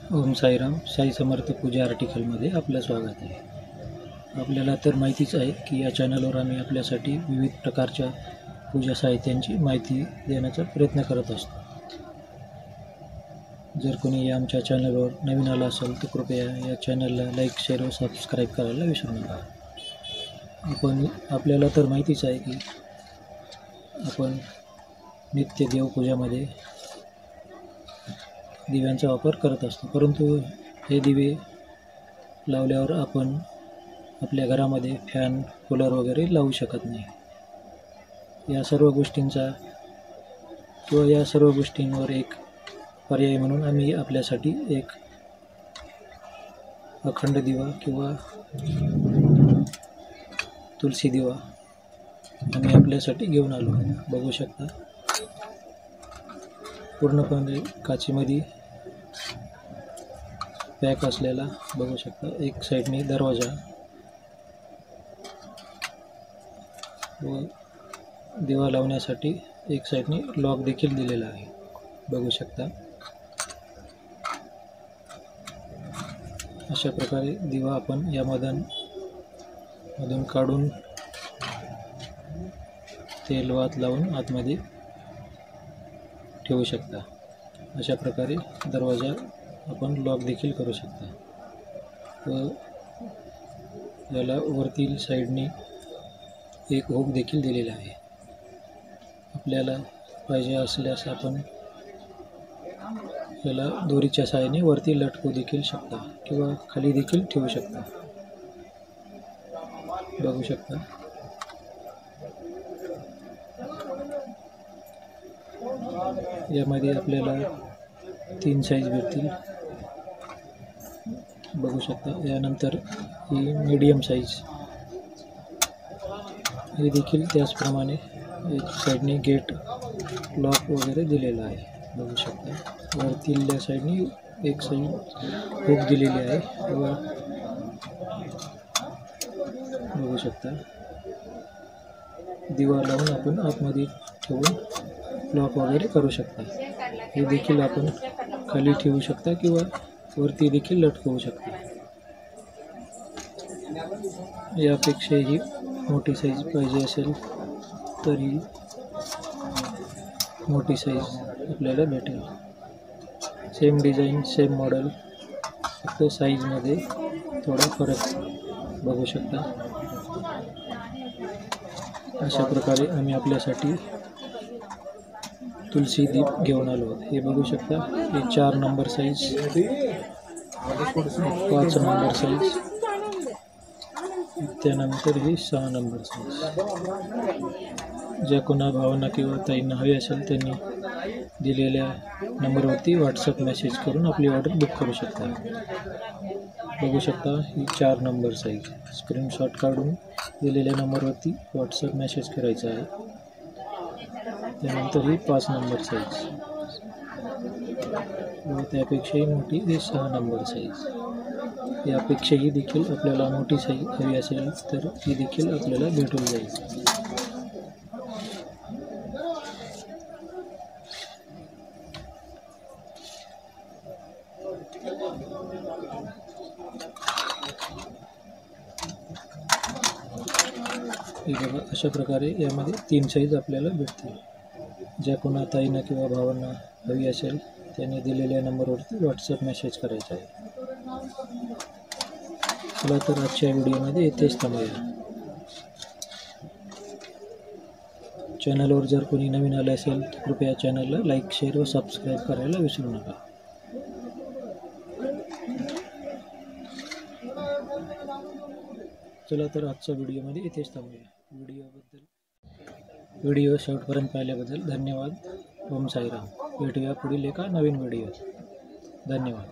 ओम साईराम. साई समर्थ पूजा आर्टिकलमध्ये आपलं स्वागत आहे. आपल्याला तर माहितीच आहे की या चॅनलवर आम्ही आपल्यासाठी विविध प्रकारच्या पूजा साहित्यांची माहिती देण्याचा प्रयत्न करत असतो. जर कोणी आमच्या चॅनलवर नवीन आला असेल तर कृपया या चॅनलला लाईक, शेअर व सबस्क्राईब करायला विसरू नका. आपल्याला तर माहितीच आहे की आपण नित्य देवपूजामध्ये दिव्यांचा वापर करत असतो, परंतु हे दिवे लावल्यावर आपण आपल्या घरामध्ये फॅन, कूलर वगैरे लावू शकत नाही. या सर्व गोष्टींवर एक पर्याय म्हणून आम्ही आपल्यासाठी एक अखंड दिवा किंवा तुलसी दिवा आम्ही आपल्यासाठी घेऊन आलो. बघू शकता, पूर्णपणे काचेमध्ये पॅक असलेला बघू शकता. एक साईडने दरवाजा व दिवा लावण्यासाठी एक साईडने लॉक देखील दिलेला आहे. बघू शकता, अशा प्रकारे दिवा आपण यामधून काढून तेल वात लावून आतमध्ये ठेवू शकता. अशा प्रकारे दरवाजा आपण लॉक देखील करू शकता व याला वरतील साईडने एक हुक देखील दिलेला आहे. आपल्याला पाहिजे असल्यास आपण याला दोरीच्या सहाय्याने वरती लटकवू देखील शकता किंवा खाली देखील ठेवू शकता. बघू शकता, यामध्ये आपल्याला 3 साईज भेटतील. बघू शकता, यानंतर ही मीडियम साईज, हे देखील त्याचप्रमाणे एक साईडने गेट लॉक वगैरे दिलेला आहे. बघू शकता, वरतील त्या साईडने एक साईड हुक दिलेली आहे व बघू शकता, दिवा लावून आपण आतमध्ये ठेवून लॉक वगैरे करू शकता. हे देखील आपण खाली ठेवू शकता किंवा वरती देखील लटकवू शकता. यापेक्षाही मोठी साईज पाहिजे असेल तरी मोठी साईज आपल्याला भेटेल. सेम डिझाईन, सेम मॉडेल, फक्त साईजमध्ये थोडा फरक. बघू शकता, अशा प्रकारे आम्ही आपल्यासाठी तुलसी दीप घेऊन आलो. हे बघू शकता, हे 4 नंबर साईज, 5 नंबर साईज, त्यानंतर ही 6 नंबर साईज. ज्या कोणा भावांना किंवा ताईंना हवी असेल त्यांनी दिलेल्या नंबरवरती व्हॉट्सअप मेसेज करून आपली ऑर्डर बुक करू शकता. बघू शकता, ही 4 नंबर साईज. स्क्रीनशॉट काढून दिलेल्या नंबरवरती व्हॉट्सअप मेसेज करायचा आहे. त्यानंतर ही 5 नंबर साईज व त्यापेक्षाही मोठी ही 6 नंबर साईज. यापेक्षाही देखील आपल्याला मोठी साईज हवी असेल तर ती देखील आपल्याला भेटून जाईल. हे बघा, अशा प्रकारे यामध्ये 3 साईज आपल्याला भेटतील. ज्या कोणा ताईंना किंवा भावांना हवी असेल त्यांनी दिलेल्या नंबरवरती व्हॉट्सअप मेसेज करायचा आहे. चला तर आजच्या व्हिडिओमध्ये इथेच थांबूया. चॅनलवर जर कोणी नवीन आलं असेल तर कृपया चॅनलला लाईक, शेअर व सबस्क्राईब करायला विसरू नका. चला तर आजच्या व्हिडिओमध्ये इथेच थांबूया. व्हिडिओ शेवटपर्यंत पाहिल्याबद्दल धन्यवाद. ओम साईराम. भेटूया पुढील एका नवीन व्हिडिओ. धन्यवाद.